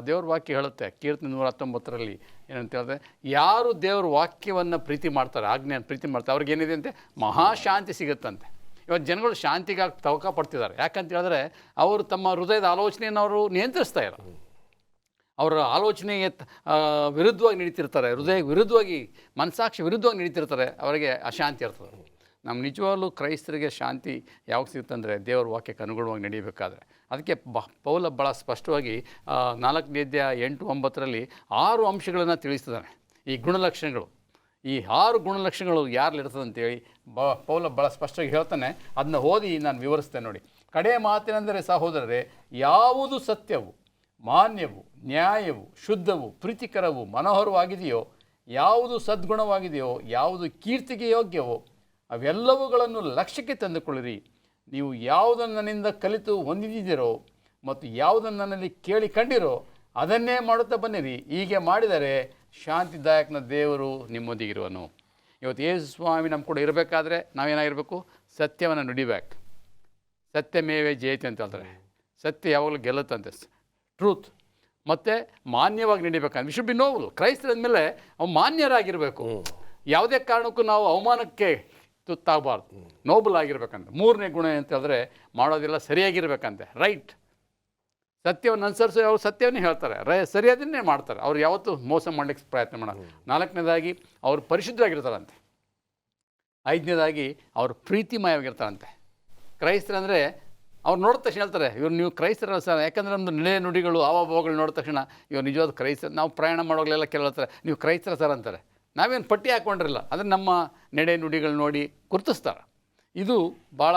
ದೇವ್ರ ವಾಕ್ಯ ಹೇಳುತ್ತೆ, ಕೀರ್ತನೆ 119ರಲ್ಲಿ ಏನಂತ ಹೇಳಿದ್ರೆ, ಯಾರು ದೇವ್ರ ವಾಕ್ಯವನ್ನು ಪ್ರೀತಿ ಮಾಡ್ತಾರೆ, ಆಜ್ಞೆಯನ್ನು ಪ್ರೀತಿ ಮಾಡ್ತಾರೆ, ಅವ್ರಿಗೇನಿದೆ ಅಂತೆ, ಮಹಾಶಾಂತಿ ಸಿಗುತ್ತಂತೆ. ಇವತ್ತು ಜನಗಳು ಶಾಂತಿಗಾಗಿ ತವಕ ಪಡ್ತಿದ್ದಾರೆ. ಯಾಕಂತ ಹೇಳಿದ್ರೆ ಅವರು ತಮ್ಮ ಹೃದಯದ ಆಲೋಚನೆಯನ್ನು ಅವರು ನಿಯಂತ್ರಿಸ್ತಾ ಇಲ್ಲ. ಅವರ ಆಲೋಚನೆಗೆ ವಿರುದ್ಧವಾಗಿ ನಡೀತಿರ್ತಾರೆ, ಹೃದಯ ವಿರುದ್ಧವಾಗಿ, ಮನಸ್ಸಾಕ್ಷಿ ವಿರುದ್ಧವಾಗಿ ನಡೀತಿರ್ತಾರೆ. ಅವರಿಗೆ ಅಶಾಂತಿ ಇರ್ತದೆ. ನಮ್ಮ ನಿಜವಾಗ್ಲೂ ಕ್ರೈಸ್ತರಿಗೆ ಶಾಂತಿ ಯಾವಾಗ ಸಿಗುತ್ತಂದರೆ ದೇವರ ವಾಕ್ಯಕ್ಕೆ ಅನುಗುಣವಾಗಿ ನಡೀಬೇಕಾದ್ರೆ. ಅದಕ್ಕೆ ಪೌಲ ಭಾಳ ಸ್ಪಷ್ಟವಾಗಿ 4ನೇ ಅಧ್ಯಾಯ 8-9ರಲ್ಲಿ 6 ಅಂಶಗಳನ್ನು ತಿಳಿಸ್ತಿದ್ದಾನೆ. ಈ ಗುಣಲಕ್ಷಣಗಳು, ಈ 6 ಗುಣಲಕ್ಷಣಗಳು ಯಾರಲ್ಲಿರ್ತದೆ ಅಂತೇಳಿ ಪೌಲ ಭಾಳ ಸ್ಪಷ್ಟವಾಗಿ ಹೇಳ್ತಾನೆ. ಅದನ್ನ ಓದಿ ನಾನು ವಿವರಿಸ್ತೇನೆ ನೋಡಿ. ಕಡೆ ಮಾತಿನೆಂದರೆ ಸಹೋದರರೇ, ಯಾವುದು ಸತ್ಯವು, ಮಾನ್ಯವು, ನ್ಯಾಯವು, ಶುದ್ಧವು, ಪ್ರೀತಿಕರವು, ಮನೋಹರವಾಗಿದೆಯೋ, ಯಾವುದು ಸದ್ಗುಣವಾಗಿದೆಯೋ, ಯಾವುದು ಕೀರ್ತಿಗೆ ಯೋಗ್ಯವೋ ಅವೆಲ್ಲವುಗಳನ್ನು ಲಕ್ಷ್ಯಕ್ಕೆ ತಂದುಕೊಳ್ಳಿರಿ. ನೀವು ಯಾವುದನ್ನು ನನ್ನಿಂದ ಕಲಿತು ಹೊಂದಿದ್ದೀರೋ ಮತ್ತು ಯಾವುದನ್ನು ನನ್ನಲ್ಲಿ ಕೇಳಿ ಕಂಡಿರೋ ಅದನ್ನೇ ಮಾಡುತ್ತಾ ಬನ್ನಿರಿ. ಹೀಗೆ ಮಾಡಿದರೆ ಶಾಂತಿದಾಯಕನ ದೇವರು ನಿಮ್ಮೊಂದಿಗಿರುವನು. ಇವತ್ತು ಯೇಸು ಸ್ವಾಮಿ ನಮ್ಮ ಕೂಡ ಇರಬೇಕಾದ್ರೆ ನಾವೇನಾಗಿರಬೇಕು? ಸತ್ಯವನ್ನು ನುಡಿಬೇಕು. ಸತ್ಯಮೇವೇ ಜಯತೆ ಅಂತ ಹೇಳ್ತಾರೆ. ಸತ್ಯ ಯಾವಾಗಲೂ ಗೆಲ್ಲುತ್ತಂತೆ, ಟ್ರೂತ್. ಮತ್ತು ಮಾನ್ಯವಾಗಿ ನಡಿಬೇಕಂತ. We should be noble. ಕ್ರೈಸ್ತರ ಮೇಲೆ ಅವು ಮಾನ್ಯರಾಗಿರಬೇಕು. ಯಾವುದೇ ಕಾರಣಕ್ಕೂ ನಾವು ಅವಮಾನಕ್ಕೆ ತುತ್ತಾಗಬಾರ್ದು, ನೋಬಲ್ ಆಗಿರ್ಬೇಕಂತ. 3ನೇ ಗುಣ ಅಂತ ಹೇಳಿದ್ರೆ ಮಾಡೋದೆಲ್ಲ ಸರಿಯಾಗಿರ್ಬೇಕಂತೆ, ರೈಟ್. ಸತ್ಯವನ್ನು ಅನುಸರಿಸೋ ಅವ್ರು ಸತ್ಯವನ್ನೇ ಹೇಳ್ತಾರೆ, ಸರಿಯಾದನ್ನೇ ಮಾಡ್ತಾರೆ. ಅವ್ರು ಯಾವತ್ತೂ ಮೋಸ ಮಾಡಲಿಕ್ಕೆ ಪ್ರಯತ್ನ ಮಾಡೋದು. 4ನೇದಾಗಿ ಅವರು ಪರಿಶುದ್ಧವಾಗಿರ್ತಾರಂತೆ. 5ನೇದಾಗಿ ಅವರು ಪ್ರೀತಿಮಯವಾಗಿರ್ತಾರಂತೆ. ಕ್ರೈಸ್ತರಂದರೆ ಅವ್ರು ನೋಡಿದ ತಕ್ಷಣ ಹೇಳ್ತಾರೆ, ಇವ್ರು ನೀವು ಕ್ರೈಸ್ತರಲ್ಲ ಸರ್. ಯಾಕಂದರೆ ನಮ್ಮದು ನಡೆ ನುಡಿಗಳು, ಹಾವಭಾವಗಳು ನೋಡಿದ ತಕ್ಷಣ ಇವ್ರು ನಿಜವಾದ ಕ್ರೈಸ್ತ. ನಾವು ಪ್ರಯಾಣ ಮಾಡೋಗಲೆಲ್ಲ ಕೆಲವು ಹೇಳ್ತಾರೆ, ನೀವು ಕ್ರೈಸ್ತರ ಸರ್ ಅಂತಾರೆ. ನಾವೇನು ಪಟ್ಟಿ ಹಾಕ್ಕೊಂಡಿರಲ್ಲ, ಅದನ್ನು ನಮ್ಮ ನಡೆ ನುಡಿಗಳು ನೋಡಿ ಗುರುತಿಸ್ತಾರೆ. ಇದು ಭಾಳ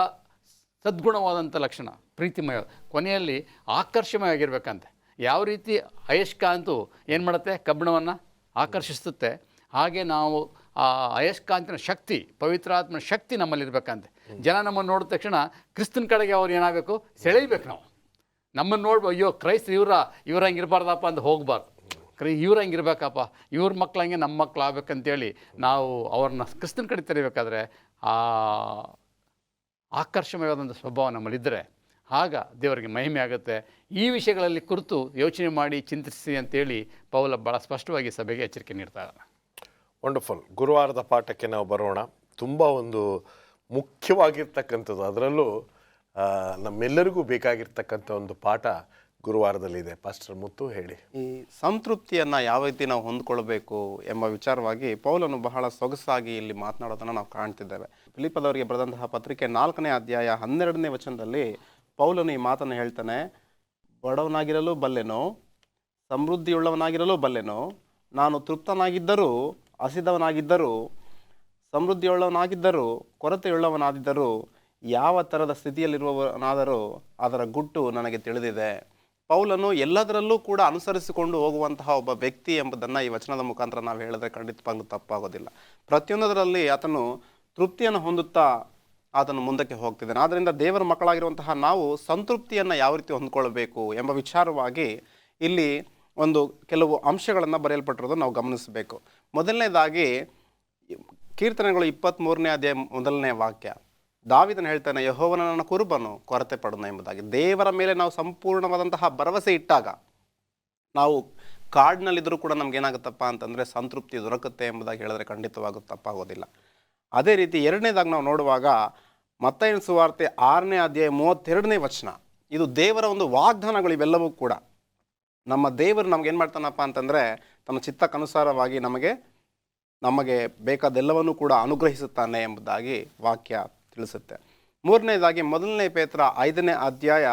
ಸದ್ಗುಣವಾದಂಥ ಲಕ್ಷಣ, ಪ್ರೀತಿಮಯ. ಕೊನೆಯಲ್ಲಿ ಆಕರ್ಷಮಯವಾಗಿರ್ಬೇಕಂತೆ. ಯಾವ ರೀತಿ ಅಯಸ್ಕಾಂತು ಏನು ಮಾಡುತ್ತೆ, ಕಬ್ಬಿಣವನ್ನು ಆಕರ್ಷಿಸುತ್ತೆ, ಹಾಗೆ ನಾವು ಆ ಅಯಸ್ಕಾಂತಿನ ಶಕ್ತಿ, ಪವಿತ್ರಾತ್ಮನ ಶಕ್ತಿ ನಮ್ಮಲ್ಲಿರ್ಬೇಕಂತೆ. ಜನ ನಮ್ಮನ್ನು ನೋಡಿದ ತಕ್ಷಣ ಕ್ರಿಸ್ತನ ಕಡೆಗೆ ಅವ್ರು ಏನಾಗಬೇಕು, ಸೆಳೆಯಬೇಕು. ನಾವು ನಮ್ಮನ್ನು ನೋಡ್ಬೋದು, ಅಯ್ಯೋ ಕ್ರೈಸ್ತ ಇವ್ರು ಹಂಗೆ ಇರಬಾರ್ದಪ್ಪ ಅಂತ ಹೋಗಬಾರ್ದು. ಇವ್ರು ಹಂಗೆ ಇರಬೇಕಪ್ಪ, ಇವ್ರ ಮಕ್ಳು ಹಂಗೆ ನಮ್ಮ ಮಕ್ಳು ಆಗ್ಬೇಕಂತೇಳಿ ನಾವು ಅವ್ರನ್ನ ಕ್ರಿಸ್ತನ ಕಡೆ ತೆರಿಬೇಕಾದ್ರೆ ಆ ಆಕರ್ಷಮಯವಾದಂಥ ಸ್ವಭಾವ ನಮ್ಮಲ್ಲಿದ್ದರೆ ಆಗ ದೇವರಿಗೆ ಮಹಿಮೆ ಆಗುತ್ತೆ. ಈ ವಿಷಯಗಳಲ್ಲಿ ಕುರಿತು ಯೋಚನೆ ಮಾಡಿ ಚಿಂತಿಸಿ ಅಂತೇಳಿ ಪೌಲ ಭಾಳ ಸ್ಪಷ್ಟವಾಗಿ ಸಭೆಗೆ ಎಚ್ಚರಿಕೆ ನೀಡ್ತಾರೆ. ವಂಡರ್ಫುಲ್. ಗುರುವಾರದ ಪಾಠಕ್ಕೆ ನಾವು ಬರೋಣ. ತುಂಬ ಒಂದು ಮುಖ್ಯವಾಗಿರ್ತಕ್ಕಂಥದ್ದು, ಅದರಲ್ಲೂ ನಮ್ಮೆಲ್ಲರಿಗೂ ಬೇಕಾಗಿರ್ತಕ್ಕಂಥ ಒಂದು ಪಾಠ ಗುರುವಾರದಲ್ಲಿದೆ. ಪಾಸ್ಟರ್ ಮುತ್ತು ಹೇಳಿ. ಈ ಸಂತೃಪ್ತಿಯನ್ನು ಯಾವ ರೀತಿ ನಾವು ಹೊಂದ್ಕೊಳ್ಬೇಕು ಎಂಬ ವಿಚಾರವಾಗಿ ಪೌಲನು ಬಹಳ ಸೊಗಸಾಗಿ ಇಲ್ಲಿ ಮಾತನಾಡೋದನ್ನು ನಾವು ಕಾಣ್ತಿದ್ದೇವೆ. ಫಿಲಿಪ್ಪದವರಿಗೆ ಬರೆದಂತಹ ಪತ್ರಿಕೆ 4ನೇ ಅಧ್ಯಾಯ 12ನೇ ವಚನದಲ್ಲಿ ಪೌಲನು ಈ ಮಾತನ್ನು ಹೇಳ್ತಾನೆ, ಬಡವನಾಗಿರಲು ಬಲ್ಲೆನೋ, ಸಮೃದ್ಧಿಯುಳ್ಳವನಾಗಿರಲು ಬಲ್ಲೆನೋ, ನಾನು ತೃಪ್ತನಾಗಿದ್ದರೂ ಹಸಿದವನಾಗಿದ್ದರೂ, ಸಮೃದ್ಧಿಯುಳ್ಳವನಾಗಿದ್ದರೂ ಕೊರತೆಯುಳ್ಳವನಾಗಿದ್ದರೂ, ಯಾವ ಥರದ ಸ್ಥಿತಿಯಲ್ಲಿರುವವನಾದರೂ ಅದರ ಗುಟ್ಟು ನನಗೆ ತಿಳಿದಿದೆ. ಪೌಲನು ಎಲ್ಲದರಲ್ಲೂ ಕೂಡ ಅನುಸರಿಸಿಕೊಂಡು ಹೋಗುವಂತಹ ಒಬ್ಬ ವ್ಯಕ್ತಿ ಎಂಬುದನ್ನು ಈ ವಚನದ ಮುಖಾಂತರ ನಾವು ಹೇಳಿದ್ರೆ ಖಂಡಿತವಾಗ್ಲೂ ತಪ್ಪಾಗೋದಿಲ್ಲ. ಪ್ರತಿಯೊಂದರಲ್ಲಿ ಆತನು ತೃಪ್ತಿಯನ್ನು ಹೊಂದುತ್ತಾ ಆತನು ಮುಂದಕ್ಕೆ ಹೋಗ್ತಿದ್ದಾನೆ. ಆದ್ದರಿಂದ ದೇವರ ಮಕ್ಕಳಾಗಿರುವಂತಹ ನಾವು ಸಂತೃಪ್ತಿಯನ್ನು ಯಾವ ರೀತಿ ಹೊಂದ್ಕೊಳ್ಬೇಕು ಎಂಬ ವಿಚಾರವಾಗಿ ಇಲ್ಲಿ ಒಂದು ಕೆಲವು ಅಂಶಗಳನ್ನು ಬರೆಯಲ್ಪಟ್ಟಿರೋದು ನಾವು ಗಮನಿಸಬೇಕು. ಮೊದಲನೇದಾಗಿ ಕೀರ್ತನೆಗಳು 23ನೇ ಅಧ್ಯಾಯ 1ನೇ ವಾಕ್ಯ, ದಾವೀದನು ಹೇಳ್ತಾನೆ, ಯೆಹೋವನು ನನ್ನ ಕುರುಬನು, ಕೊರತೆ ಪಡೋಣ ಎಂಬುದಾಗಿ. ದೇವರ ಮೇಲೆ ನಾವು ಸಂಪೂರ್ಣವಾದಂತಹ ಭರವಸೆ ಇಟ್ಟಾಗ ನಾವು ಕಾಡಿನಲ್ಲಿದ್ದರೂ ಕೂಡ ನಮಗೇನಾಗುತ್ತಪ್ಪ ಅಂತಂದರೆ ಸಂತೃಪ್ತಿ ದೊರಕುತ್ತೆ ಎಂಬುದಾಗಿ ಹೇಳಿದ್ರೆ ಖಂಡಿತವಾಗೂ ತಪ್ಪಾಗೋದಿಲ್ಲ. ಅದೇ ರೀತಿ ಎರಡನೇದಾಗಿ ನಾವು ನೋಡುವಾಗ ಮತ್ತಾಯನ ಸುವಾರ್ತೆ 6ನೇ ಅಧ್ಯಾಯ 32ನೇ ವಚನ, ಇದು ದೇವರ ಒಂದು ವಾಗ್ದಾನಗಳು. ಇವೆಲ್ಲವೂ ಕೂಡ ನಮ್ಮ ದೇವರು ನಮ್ಗೇನು ಮಾಡ್ತಾನಪ್ಪ ಅಂತಂದರೆ ತನ್ನ ಚಿತ್ತಕ್ಕನುಸಾರವಾಗಿ ನಮಗೆ ಬೇಕಾದೆಲ್ಲವನ್ನೂ ಕೂಡ ಅನುಗ್ರಹಿಸುತ್ತಾನೆ ಎಂಬುದಾಗಿ ವಾಕ್ಯ ತಿಳಿಸುತ್ತೆ. ಮೂರನೇದಾಗಿ 1ನೇ ಪೇತ್ರ 5ನೇ ಅಧ್ಯಾಯ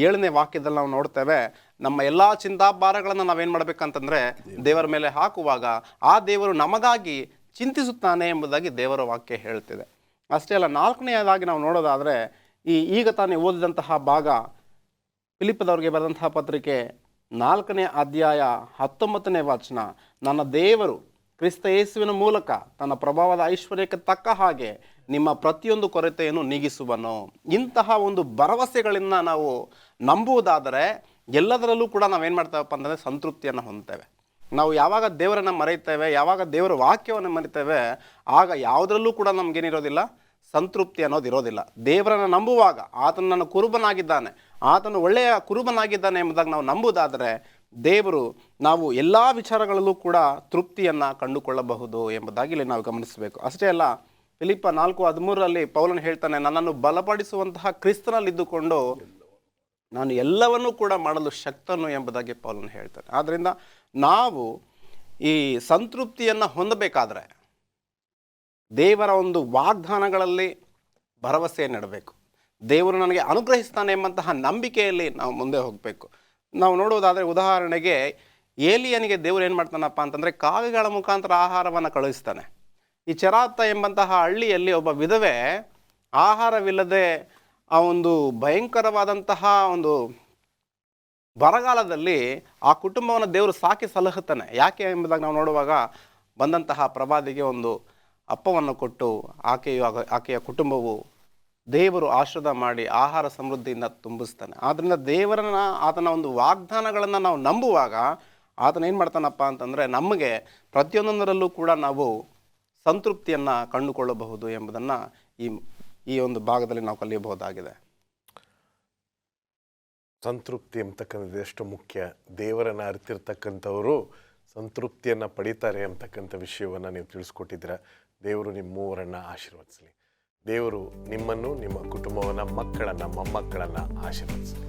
7ನೇ ವಾಕ್ಯದಲ್ಲಿ ನಾವು ನೋಡ್ತೇವೆ, ನಮ್ಮ ಎಲ್ಲ ಚಿಂತಾಭಾರಗಳನ್ನು ನಾವೇನು ಮಾಡಬೇಕಂತಂದರೆ ದೇವರ ಮೇಲೆ ಹಾಕುವಾಗ ಆ ದೇವರು ನಮಗಾಗಿ ಚಿಂತಿಸುತ್ತಾನೆ ಎಂಬುದಾಗಿ ದೇವರ ವಾಕ್ಯ ಹೇಳ್ತಿದೆ. ಅಷ್ಟೇ ಅಲ್ಲ, 4ನೇದಾಗಿ ನಾವು ನೋಡೋದಾದರೆ ಈಗ ತಾನೇ ಓದಿದಂತಹ ಭಾಗ ಫಿಲಿಪ್ಪದವರಿಗೆ ಬರೆದಂತಹ ಪತ್ರಿಕೆ 4ನೇ ಅಧ್ಯಾಯ 19ನೇ ವಚನ, ನನ್ನ ದೇವರು ಕ್ರಿಸ್ತ ಯೇಸುವಿನ ಮೂಲಕ ತನ್ನ ಪ್ರಭಾವದ ಐಶ್ವರ್ಯಕ್ಕೆ ತಕ್ಕ ಹಾಗೆ ನಿಮ್ಮ ಪ್ರತಿಯೊಂದು ಕೊರತೆಯನ್ನು ನೀಗಿಸುವನು. ಇಂತಹ ಒಂದು ಭರವಸೆಗಳಿಂದ ನಾವು ನಂಬುವುದಾದರೆ ಎಲ್ಲದರಲ್ಲೂ ಕೂಡ ನಾವೇನು ಮಾಡ್ತೇವಪ್ಪ ಅಂತಂದರೆ ಸಂತೃಪ್ತಿಯನ್ನು ಹೊಂದ್ತೇವೆ. ನಾವು ಯಾವಾಗ ದೇವರನ್ನು ಮರೆಯುತ್ತೇವೆ, ಯಾವಾಗ ದೇವರ ವಾಕ್ಯವನ್ನು ಮರಿತೇವೆ, ಆಗ ಯಾವುದರಲ್ಲೂ ಕೂಡ ನಮಗೇನಿರೋದಿಲ್ಲ, ಸಂತೃಪ್ತಿ ಅನ್ನೋದಿರೋದಿಲ್ಲ. ದೇವರನ್ನು ನಂಬುವಾಗ ಆತನು ನನ್ನ ಕುರುಬನಾಗಿದ್ದಾನೆ, ಆತನು ಒಳ್ಳೆಯ ಕುರುಬನಾಗಿದ್ದಾನೆ ಎಂಬುದಾಗಿ ನಾವು ನಂಬುವುದಾದರೆ ದೇವರು ನಾವು ಎಲ್ಲ ವಿಚಾರಗಳಲ್ಲೂ ಕೂಡ ತೃಪ್ತಿಯನ್ನು ಕಂಡುಕೊಳ್ಳಬಹುದು ಎಂಬುದಾಗಿ ಇಲ್ಲಿ ನಾವು ಗಮನಿಸಬೇಕು. ಅಷ್ಟೇ ಅಲ್ಲ, ಫಿಲಿಪ್ಪ 4:13 ಪೌಲನು ಹೇಳ್ತಾನೆ, ನನ್ನನ್ನು ಬಲಪಡಿಸುವಂತಹ ಕ್ರಿಸ್ತನಲ್ಲಿದ್ದುಕೊಂಡು ನಾನು ಎಲ್ಲವನ್ನೂ ಕೂಡ ಮಾಡಲು ಶಕ್ತನು ಎಂಬುದಾಗಿ ಪೌಲನು ಹೇಳ್ತಾನೆ. ಆದ್ದರಿಂದ ನಾವು ಈ ಸಂತೃಪ್ತಿಯನ್ನು ಹೊಂದಬೇಕಾದ್ರೆ ದೇವರ ಒಂದು ವಾಗ್ದಾನಗಳಲ್ಲಿ ಭರವಸೆಯನ್ನಿಡಬೇಕು. ದೇವರು ನನಗೆ ಅನುಗ್ರಹಿಸ್ತಾನೆ ಎಂಬಂತಹ ನಂಬಿಕೆಯಲ್ಲಿ ನಾವು ಮುಂದೆ ಹೋಗಬೇಕು. ನಾವು ನೋಡುವುದಾದರೆ ಉದಾಹರಣೆಗೆ ಏಲಿಯನಿಗೆ ದೇವರು ಏನು ಮಾಡ್ತಾನಪ್ಪ ಅಂತಂದರೆ ಕಾಗೆಗಳ ಮುಖಾಂತರ ಆಹಾರವನ್ನು ಕಳುಹಿಸ್ತಾನೆ. ಈ ಚೆರಾತ ಎಂಬಂತಹ ಹಳ್ಳಿಯಲ್ಲಿ ಒಬ್ಬ ವಿಧವೆ ಆಹಾರವಿಲ್ಲದೆ ಆ ಒಂದು ಭಯಂಕರವಾದಂತಹ ಒಂದು ಬರಗಾಲದಲ್ಲಿ ಆ ಕುಟುಂಬವನ್ನು ದೇವರು ಸಾಕಿ ಸಲಹುತ್ತಾನೆ. ಯಾಕೆ ಎಂಬುದಾಗಿ ನಾವು ನೋಡುವಾಗ ಬಂದಂತಹ ಪ್ರವಾದಿಗೆ ಒಂದು ಅಪ್ಪವನ್ನು ಕೊಟ್ಟು ಆಕೆಯ ಕುಟುಂಬವು ದೇವರು ಆಶೀರ್ವಾದ ಮಾಡಿ ಆಹಾರ ಸಮೃದ್ಧಿಯಿಂದ ತುಂಬಿಸ್ತಾನೆ. ಆದ್ದರಿಂದ ದೇವರನ್ನ ಆತನ ಒಂದು ವಾಗ್ದಾನಗಳನ್ನು ನಾವು ನಂಬುವಾಗ ಆತನ ಏನು ಮಾಡ್ತಾನಪ್ಪ ಅಂತಂದರೆ ನಮಗೆ ಪ್ರತಿಯೊಂದರಲ್ಲೂ ಕೂಡ ನಾವು ಸಂತೃಪ್ತಿಯನ್ನು ಕಂಡುಕೊಳ್ಳಬಹುದು ಎಂಬುದನ್ನು ಈ ಒಂದು ಭಾಗದಲ್ಲಿ ನಾವು ಕಲಿಯಬಹುದಾಗಿದೆ. ಸಂತೃಪ್ತಿ ಎಂಬತಕ್ಕಂಥದ್ದು ಎಷ್ಟು ಮುಖ್ಯ. ದೇವರನ್ನು ಅರಿತಿರ್ತಕ್ಕಂಥವರು ಸಂತೃಪ್ತಿಯನ್ನು ಪಡೀತಾರೆ ಎಂಬತಕ್ಕಂಥ ವಿಷಯವನ್ನು ನೀವು ತಿಳಿಸ್ಕೊಟ್ಟಿದ್ದೀರ. ದೇವರು ನಿಮ್ಮ ಮೂವರನ್ನು ಆಶೀರ್ವದಿಸಲಿ. ದೇವರು ನಿಮ್ಮನ್ನು, ನಿಮ್ಮ ಕುಟುಂಬವನ್ನು, ಮಕ್ಕಳನ್ನು, ಮೊಮ್ಮಕ್ಕಳನ್ನು ಆಶೀರ್ವದಿಸಲಿ.